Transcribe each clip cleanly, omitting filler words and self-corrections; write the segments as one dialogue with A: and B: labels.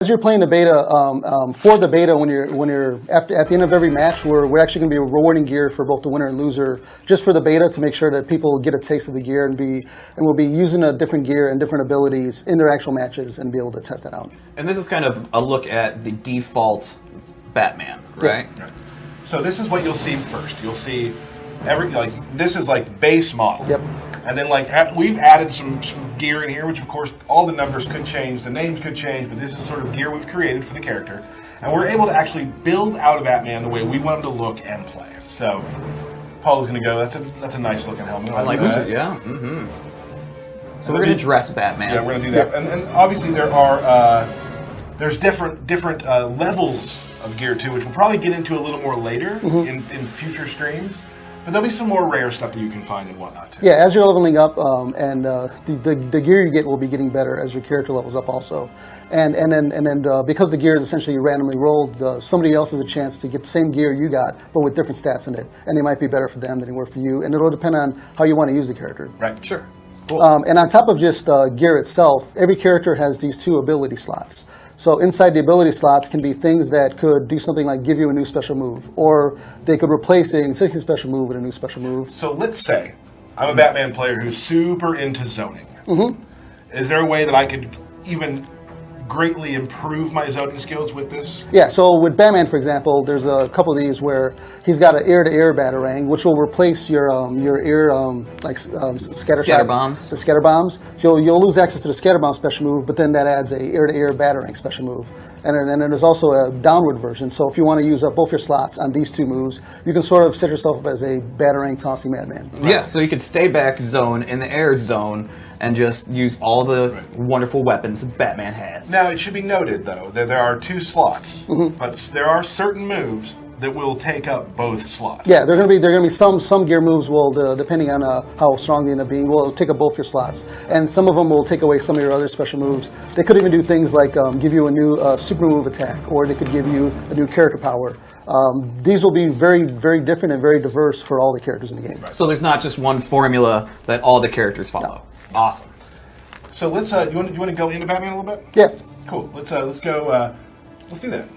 A: as you're playing the beta, for the beta, when you're at the end of every match, we're actually going to be rewarding gear for both the winner and loser, just for the beta to make sure that people get a taste of the gear and we'll be using a different gear and different abilities in their actual matches and be able to test that out.
B: And this is kind of a look at the default Batman, right?
C: Yeah. So this is what you'll see first. You'll see this is like base model.
A: Yep.
C: And then we've added some gear in here, which of course all the numbers could change, the names could change, but this is sort of gear we've created for the character. And we're able to actually build out a Batman the way we want him to look and play. So Paul's going to go, that's a nice looking helmet.
B: I like that. Yeah. Mm-hmm. So we're going to dress Batman.
C: Yeah, we're going to do that. And obviously there's different levels of gear too, which we'll probably get into a little more later in future streams. But there'll be some more rare stuff that you can find and whatnot too.
A: Yeah, as you're leveling up, and the gear you get will be getting better as your character levels up also. And then because the gear is essentially randomly rolled, somebody else has a chance to get the same gear you got, but with different stats in it. And it might be better for them than it were for you. And it'll depend on how you want to use the character.
C: Right, sure.
B: Cool.
A: And on top of just gear itself, every character has these 2 ability slots. So inside the ability slots can be things that could do something like give you a new special move, or they could replace an existing special move with a new special move.
C: So let's say I'm a Batman player who's super into zoning. Is there a way that I could even greatly improve my zoning skills with this?
A: Yeah, so with Batman, for example, there's a couple of these where he's got an air-to-air batarang, which will replace your air scatter
B: bombs.
A: The scatter bombs. You'll lose access to the scatter bomb special move, but then that adds a air-to-air batarang special move. And then there's also a downward version. So if you want to use up both your slots on these 2 moves, you can sort of set yourself up as a batarang tossing madman.
B: Right. Yeah, so you could stay back zone in the air zone and just use all the wonderful weapons that Batman has.
C: Now, it should be noted, though, that there are 2 slots, but there are certain moves that will take up both slots.
A: Yeah, there are going to be some gear moves will, depending on how strong they end up being, will take up both your slots, and some of them will take away some of your other special moves. They could even do things like give you a new super move attack, or they could give you a new character power. These will be very, very different and very diverse for all the characters in the game.
B: Right. So there's not just one formula that all the characters follow.
A: No.
B: Awesome.
C: So let's. You want to go into Batman a little bit?
A: Yeah.
C: Cool. Let's go. Let's do that.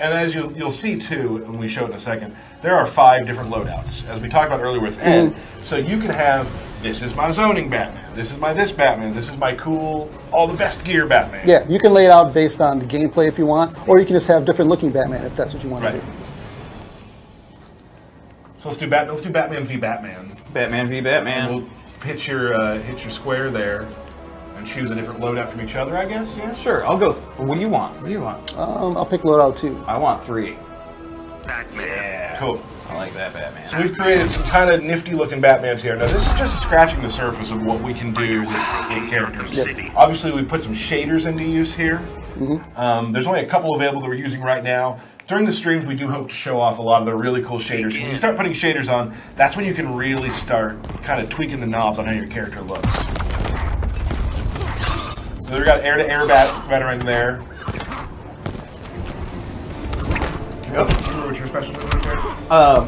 C: And as you'll see too, when we show it in a second, there are 5 different loadouts, as we talked about earlier with Ed. So you can have, this is my zoning Batman, this is my this Batman, this is my cool, all the best gear Batman.
A: Yeah, you can lay it out based on the gameplay if you want, or you can just have different looking Batman if that's what you want to do.
C: So let's do Batman. Let's do Batman v Batman.
B: Batman v Batman.
C: And we'll hit your square there. And choose a different loadout from each other, I guess. Yeah.
B: Sure, I'll go. What do you want? What do you want?
A: I'll pick loadout 2.
B: I want 3.
C: Batman. Yeah. Cool.
B: I like that Batman.
C: So we've created some kind of nifty-looking Batmans here. Now, this is just scratching the surface of what we can do with characters.
A: Yep.
C: Obviously, we put some shaders into use here. There's only a couple available that we're using right now. During the streams, we do hope to show off a lot of the really cool shaders. When you start putting shaders on, that's when you can really start kind of tweaking the knobs on how your character looks. So we've got air-to-air batarang there. Yep. Remember what your special move was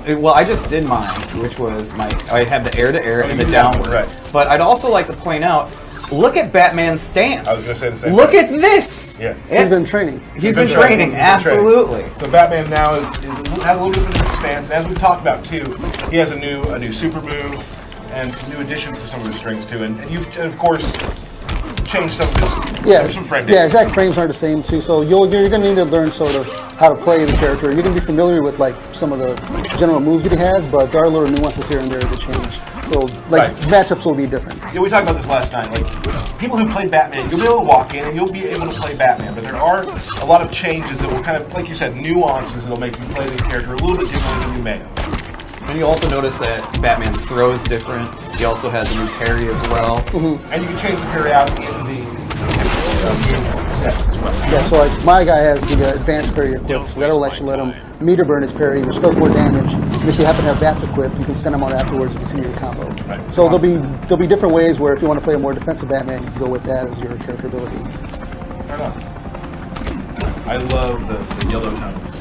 C: there?
B: Well, I just did mine, which was I have the air-to-air and the downward.
C: Right.
B: But I'd also like to point out, look at Batman's stance.
C: I was going to say the same
B: Look
C: thing.
B: at this!
A: Yeah. He's been training.
B: He's been training, absolutely.
C: So Batman now has a little bit of a different stance. And as we've talked about, too, he has a new super move and some new additions to some of his strings, too. And of course, change some of his some frame data.
A: Yeah, exact frames aren't the same too. So you're going to need to learn sort of how to play the character. You're going to be familiar with like some of the general moves that he has, but there are little nuances here and there that change. So matchups will be different.
C: Yeah, we talked about this last night. Like people who play Batman, you'll be able to walk in and you'll be able to play Batman, but there are a lot of changes that will kind of, like you said, nuances that'll make you play the character a little bit differently than you may have.
B: And you also notice that Batman's throw is different. He also has a new parry as well.
C: And you can change the parry out in the sets as well.
A: Yeah, so like my guy has the advanced parry equipped, so that'll actually let him meter burn his parry, which does more damage. And if you happen to have bats equipped, you can send them out afterwards to continue your combo.
C: Right.
A: So there'll be different ways where if you want to play a more defensive Batman, you can go with that as your character ability.
C: Fair enough. I love the yellow tones.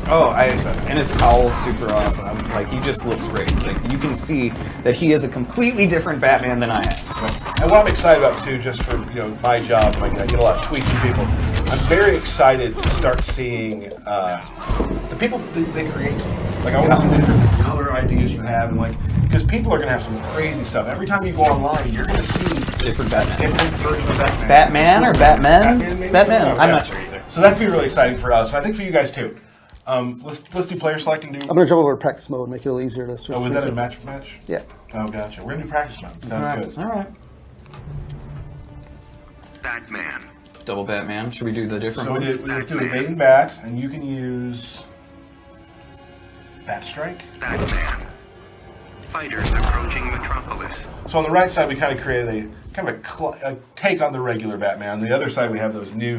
B: And his cowl's super awesome. Like, he just looks great. Like, you can see that he is a completely different Batman than I am.
C: And what I'm excited about too, just for my job, like I get a lot of tweets from people. I'm very excited to start seeing the people they create. Like, I want to see the different color ideas you have, and like, because people are going to have some crazy stuff. Every time you go online, you're going to see
B: Different Batman.
C: different versions of Batman.
B: Batman or Batman?
C: Maybe?
B: Batman.
C: I don't know.
B: I'm not sure either.
C: So that's going to be really exciting for us. And I think for you guys too. Let's do player select and do.
A: I'm going to jump over to practice mode, make it a little easier to switch.
C: Oh, was
A: things
C: that a
A: up.
C: match?
A: Yeah.
C: Oh, gotcha. We're going to do practice mode. Sounds good.
B: All right.
D: Batman.
B: Double Batman. Should we do the different
C: So
B: ones?
C: let's do evading bat, and you can use bat strike.
D: Batman. Fighters approaching Metropolis.
C: So on the right side, we kind of created a take on the regular Batman. On the other side, we have those new,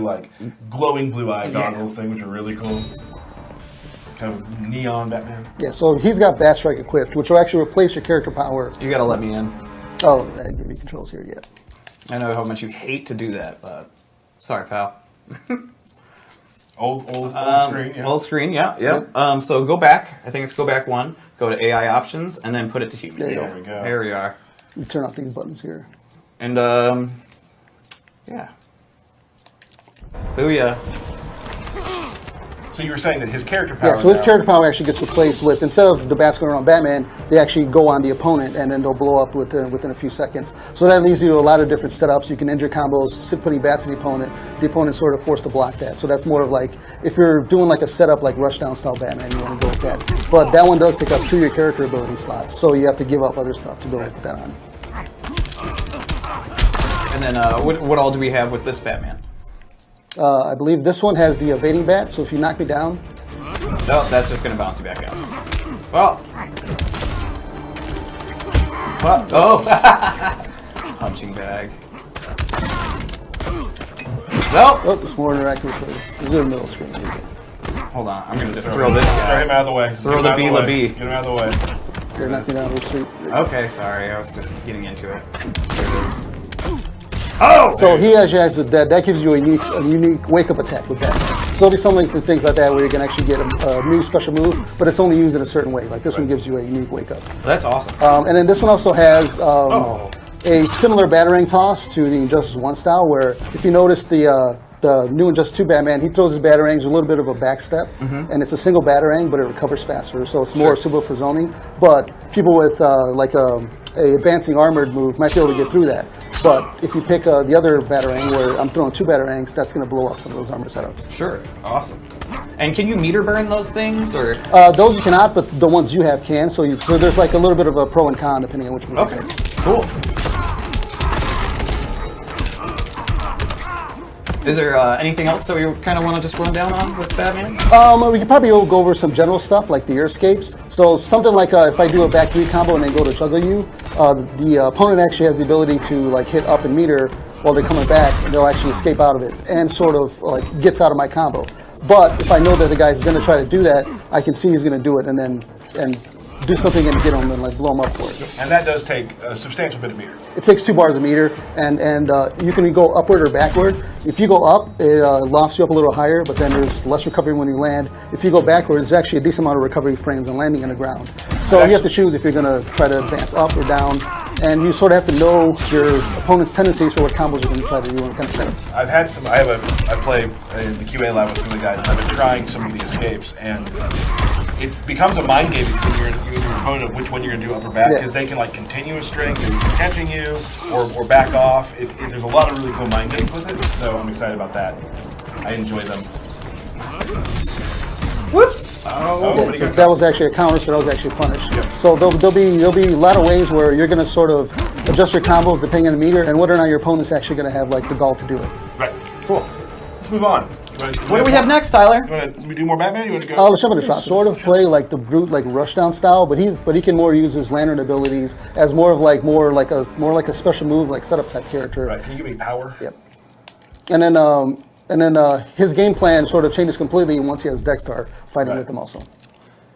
C: like glowing blue eye goggles thing, which are really cool. Kind of neon Batman.
A: Yeah, so he's got Bat Strike equipped, which will actually replace your character power.
B: You gotta let me in.
A: Oh, I didn't give you controls here yet.
B: I know how much you hate to do that, but sorry, pal.
C: Old screen. Yeah.
B: Old screen, yeah. So go back. I think it's go back one. Go to AI options, and then put it to human.
A: There you go.
C: There we go.
B: There we are.
A: You turn off these buttons here.
B: And, yeah. Booyah.
C: So you were saying that his character power.
A: Yeah, so his
C: now-
A: character power actually gets replaced with, instead of the bats going around Batman, they actually go on the opponent, and then they'll blow up within a few seconds. So that leaves you to a lot of different setups. You can injure combos, putting bats in the opponent's sort of forced to block that. So that's more of like, if you're doing like a setup like Rushdown style Batman, you want to go with that. But that one does take up 2 of your character ability slots, so you have to give up other stuff to be able to put that on.
B: And then, what all do we have with this Batman?
A: I believe this one has the evading bat, so if you knock me down,
B: No, that's just gonna bounce you back out. Well. Oh! Punching bag. Nope!
A: oh, it's more interactive with the middle screen. Here you go.
B: Hold on, I'm gonna just throw this
C: Throw
B: guy.
C: him out of the way.
B: Throw
C: Get him
B: the
C: out of
B: Bela
C: way.
B: B.
C: Get him out of the way.
A: Here, knock me down real sweet.
B: Okay, sorry, I was just getting into it. There it is. Oh!
A: So he actually has that gives you a unique wake-up attack with that. So it'll be something like things like that where you can actually get a new special move, but it's only used in a certain way. Like this one gives you a unique wake-up.
B: That's awesome.
A: And then this one also has a similar Batarang toss to the Injustice 1 style, where if you notice the new Injustice 2 Batman, he throws his Batarangs with a little bit of a backstep, and it's a single Batarang, but it recovers faster, so it's more suitable for zoning. But people with like a advancing armored move might be able to get through that. But if you pick the other Batarang, where I'm throwing 2 Batarangs, that's going to blow up some of those armor setups.
B: Sure, awesome. And can you meter burn those things, or?
A: Those you cannot, but the ones you have can. So there's like a little bit of a pro and con depending on which one you
B: Okay,
A: pick.
B: cool. Is there anything else that we kind of want to just run down on with Batman?
A: We could probably go over some general stuff like the air escapes. So something like if I do a back 3 combo and then go to juggle you, the opponent actually has the ability to like hit up and meter while they're coming back, and they'll actually escape out of it and sort of like gets out of my combo. But if I know that the guy's going to try to do that, I can see he's going to do it and do something and get him and like blow him up for it.
C: And that does take a substantial bit of meter.
A: It takes 2 bars a meter, and you can go upward or backward. If you go up, it lofts you up a little higher, but then there's less recovery when you land. If you go backward, there's actually a decent amount of recovery frames on landing on the ground. So you have to choose if you're going to try to advance up or down, and you sort of have to know your opponent's tendencies for what combos you're going to try to do and kind of setups.
C: I've had some. I play in the QA lab with some of the guys, and I've been trying some of the escapes, and it becomes a mind game between you and your opponent of which one you're going to do up or back, because they can like continue a string, they're catching you, or back off. There's a lot of really cool mind games with it, so I'm excited about that. I enjoy them.
B: Whoop!
A: Yeah, so that was actually a counter, so that was actually punished. So there'll be a lot of ways where you're going to sort of adjust your combos depending on the meter and whether or not your opponent's actually going to have like the gall to do it.
C: Right. Cool. Let's move on.
B: What do we have next, Tyler?
C: You want to do more Batman? You want to go?
A: Let's jump into Atrocitus. Sort of play like the brute, like Rushdown style, but he can more use his lantern abilities as more like a special move, like setup type character.
C: Right. Can you give me power?
A: Yep. And then his game plan sort of changes completely once he has Dexter fighting with him also.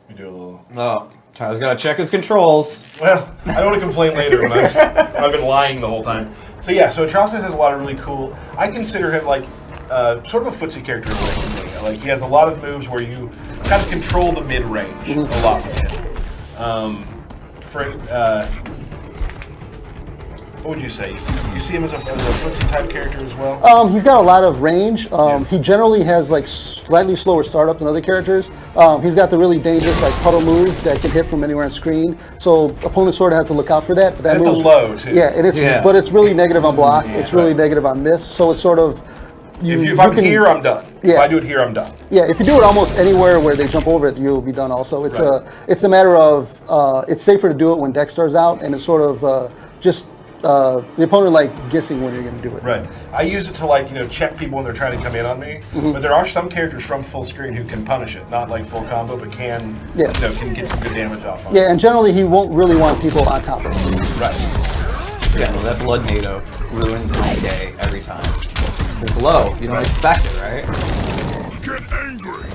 C: We do a little.
B: Oh, Tyler's got to check his controls.
C: Well, I don't want to complain later when I've been lying the whole time. So yeah, so Atrocitus has a lot of really cool. I consider him like sort of a footsie character in a way to me. Like he has a lot of moves where you kind of control the mid range a lot with him. What would you say? You see him as a footsie type character as well?
A: He's got a lot of range. He generally has like slightly slower startup than other characters. He's got the really dangerous like puddle move that can hit from anywhere on screen. So opponents sort of have to look out for that. But that
C: It's a
A: move's-
C: low too.
A: Yeah, but it's really negative on block. It's really negative on miss. So it's sort of
C: If I'm here, I'm done. If
A: Yeah.
C: I do it here, I'm done.
A: Yeah, if you do it almost anywhere where they jump over it, you'll be done. Also, it's a matter of it's safer to do it when Dextar's out, and it's sort of just the opponent like guessing when you're going to do it.
C: Right. I use it to like check people when they're trying to come in on me. But there are some characters from full screen who can punish it, not like full combo, but can can get some good damage off on it.
A: Yeah, and generally he won't really want people on top of him.
C: Right.
B: Yeah, well, that blood NATO ruins my day every time. It's low. You don't expect it, right?
E: Get angry.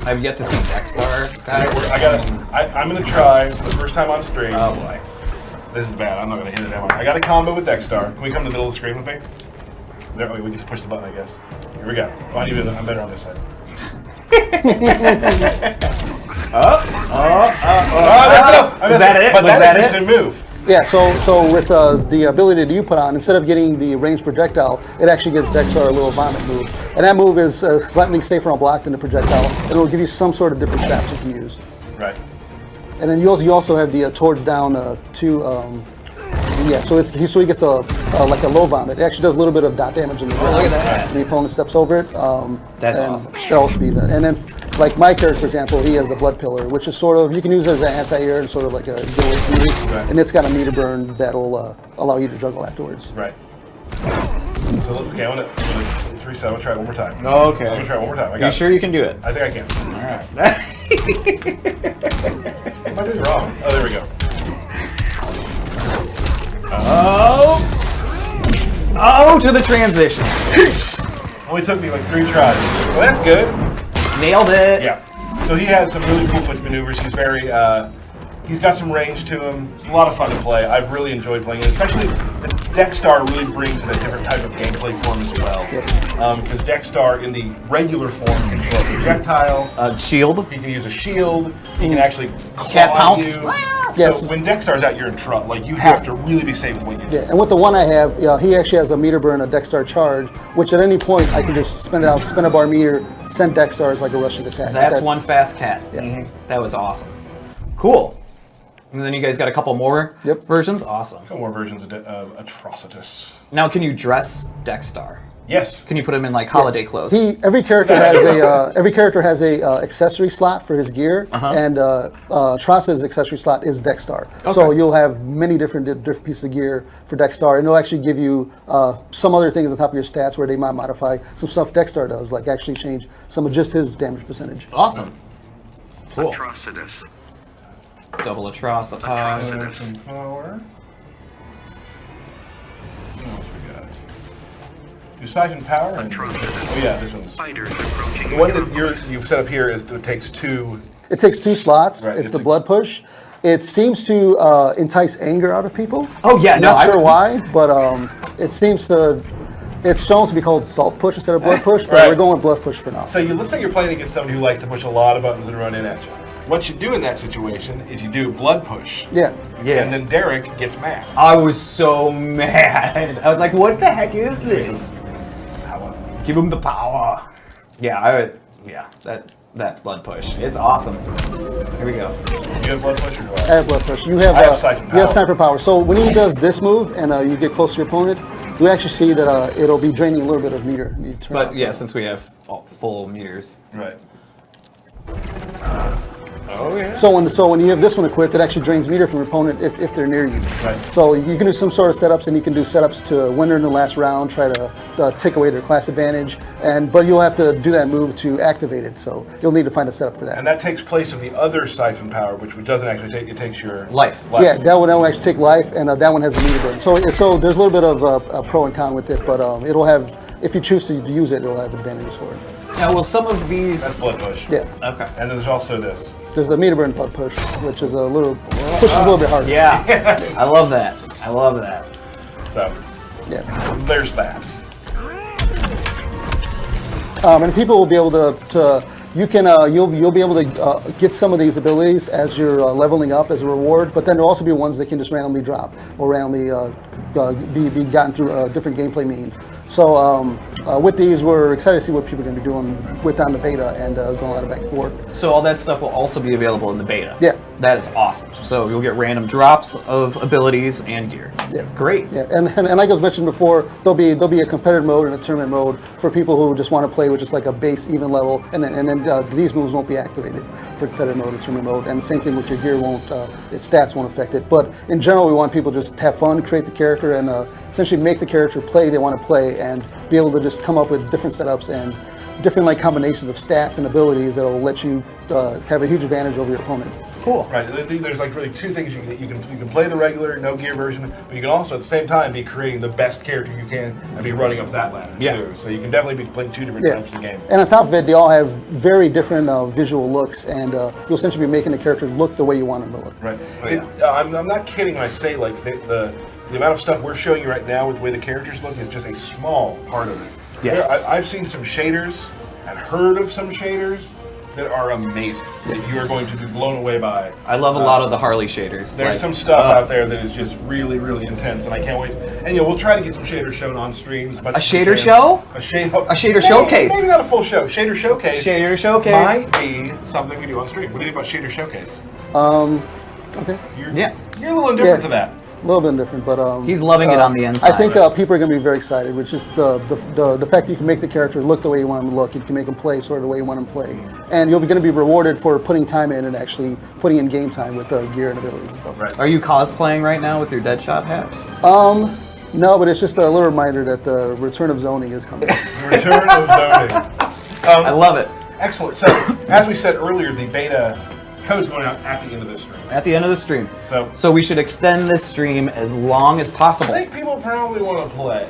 B: I've yet to see Dextar, guys.
C: I'm gonna try for the first time on stream.
B: Oh boy.
C: This is bad. I'm not gonna hit it. Am I? I got a combo with Dextar. Can we come to the middle of the screen with me? There. We can just push the button, I guess. Here we go. Oh, I'm better on this side.
B: Was that it?
C: But
B: Was
C: that
B: that
C: is
B: it?
C: instant move.
A: Yeah, so with the ability that you put on, instead of getting the ranged projectile, it actually gives Dextar a little vomit move. And that move is slightly safer on block than the projectile. And it will give you some sort of different traps you can use.
C: Right.
A: And then you also have the towards down two. Yeah, so he gets a like a low vomit. It actually does a little bit of dot damage in the ground.
B: Look at that.
A: When the opponent steps over it.
B: That's
A: and
B: awesome.
A: That'll also be and then like my character, for example, he has the blood pillar, which is sort of you can use it as an anti-air and sort of like a get away from you.
C: Right.
A: And it's got a meter burn that'll allow you to juggle afterwards.
C: Right. So okay, let's reset. I'm gonna try it one more time.
B: Okay.
C: I'm gonna try it one more time. I
B: You
C: got
B: sure you can do it?
C: I think I can.
B: All right.
C: Am I doing wrong? Oh, there we go.
B: Oh, to the transition.
C: Only took me like 3 tries. Well, that's good.
B: Nailed it.
C: Yeah. So he has some really cool foot maneuvers. He's very, he's got some range to him. It's a lot of fun to play. I've really enjoyed playing it, especially the Dextar really brings in a different type of gameplay form as well. Because Dextar in the regular form can throw a projectile.
B: Shield.
C: He can use a shield. He can actually claw
B: Cat pounce.
C: you.
A: Yes.
C: So when Dextar's out, you're in trouble. Like you have to really be safe with what you do.
A: Yeah, and with the one I have, he actually has a meter burn, a Dextar charge, which at any point I can just spin it out, spin a bar meter, send Dextar as like a rushing attack.
B: That's one fast cat.
A: Yeah.
B: That was awesome. Cool. And then you guys got a couple more versions? Awesome.
C: A couple more versions of Atrocitus.
B: Now, can you dress Dextar?
C: Yes.
B: Can you put him in like holiday clothes?
A: Every character has a accessory slot for his gear, and Atrocitus' accessory slot is Dextar. So you'll have many different pieces of gear for Dextar, and it'll actually give you some other things on top of your stats where they might modify some stuff Dextar does, like actually change some of just his damage percentage.
B: Awesome. Cool.
D: Atrocitus.
B: Double Atrocitus.
C: Power. What else we got? Do Siphon Power. And, oh yeah, this one's.
D: Fighters approaching
C: The one that you've set up here is it takes 2.
A: It takes 2 slots.
C: Right,
A: it's
C: it's
A: the
C: a-
A: blood push. It seems to entice anger out of people.
B: Oh, yeah, no,
A: Not sure
B: I-
A: why, but it seems to. It's shown to be called salt push instead of blood push, but
C: Right.
A: we're going with blood push for now.
C: So you looks like you're playing against somebody who likes to push a lot of buttons and run in at you. What you do in that situation is you do blood push.
A: Yeah.
B: Yeah.
C: And then Derek gets mad.
B: I was so mad. I was like, what the heck is this?
C: Power.
B: Give him the power. Yeah, that blood push. It's awesome. Here we go.
C: You have blood push or do
A: I have blood push. You have
C: I have Siphon
A: you have
C: Power.
A: Siphon Power. So when he does this move and you get close to your opponent, you actually see that it'll be draining a little bit of meter. You turn
B: But
A: off.
B: yeah, since we have full meters.
C: Right.
B: Oh yeah.
A: So when you have this one equipped, it actually drains meter from your opponent if they're near you.
C: Right.
A: So you can do some sort of setups, and you can do setups to winner in the last round, try to take away their class advantage, but you'll have to do that move to activate it. So you'll need to find a setup for that.
C: And that takes place of the other Siphon Power, which doesn't actually take, it takes your
B: Life.
A: Yeah, that one actually take life, and that one has a meter burn. So there's a little bit of a pro and con with it, but it'll have, if you choose to use it, it'll have advantages for it.
B: Now, will some of these?
C: That's blood push.
A: Yeah.
B: Okay.
C: And then there's also this.
A: There's the meter burn blood push, which is a little bit harder.
B: Yeah. I love that. I love that.
C: So
A: Yeah.
C: there's that.
A: And people will be able to you can you'll be able to get some of these abilities as you're leveling up as a reward, but then there'll also be ones that can just randomly drop or randomly be gotten through different gameplay means. So with these, we're excited to see what people are going to be doing with on the beta and going a lot of back and forth.
B: So all that stuff will also be available in the beta.
A: Yeah.
B: That is awesome. So you'll get random drops of abilities and gear.
A: Yeah.
B: Great.
A: Yeah, and like I was mentioned before, there'll be a competitive mode and a tournament mode for people who just want to play with just like a base even level, and then these moves won't be activated for competitive mode or tournament mode. And the same thing with your gear won't, its stats won't affect it. But in general, we want people to just have fun, create the character, and essentially make the character play they want to play, and be able to just come up with different setups and different like combinations of stats and abilities that'll let you have a huge advantage over your opponent.
B: Cool.
C: Right. There's like really two things you can play the regular no gear version, but you can also at the same time be creating the best character you can and be running up that ladder too. So you can definitely be playing two different types of game.
A: And on top of it, they all have very different visual looks, and you'll essentially be making the character look the way you want them to look.
C: Right. I'm not kidding when I say like the amount of stuff we're showing you right now with the way the characters look is just a small part of it.
B: Yes.
C: I've seen some shaders and heard of some shaders that are amazing, that you are going to be blown away by.
B: I love a lot of the Harley shaders.
C: There's some stuff out there that is just really, really intense, and I can't wait. And we'll try to get some shaders shown on streams.
B: A shader show?
C: A shader
B: showcase.
C: Maybe not a full show. Shader showcase.
B: Shader showcase
C: might be something we do on stream. What do you think about shader showcase?
A: Okay.
C: You're a little indifferent to that.
A: A little bit different, but
B: he's loving it on the inside.
A: I think people are going to be very excited, which is the fact that you can make the character look the way you want him to look. You can make him play sort of the way you want him to play, and you're going to be rewarded for putting time in and actually putting in game time with gear and abilities and stuff.
C: Right.
B: Are you cosplaying right now with your Deadshot hat?
A: No, but it's just a little reminder that the return of zoning is coming.
C: The return of zoning.
B: I love it.
C: Excellent. So, as we said earlier, the beta code's going out at the end of this stream.
B: At the end of the stream.
C: So
B: we should extend this stream as long as possible.
C: I think people probably want to play.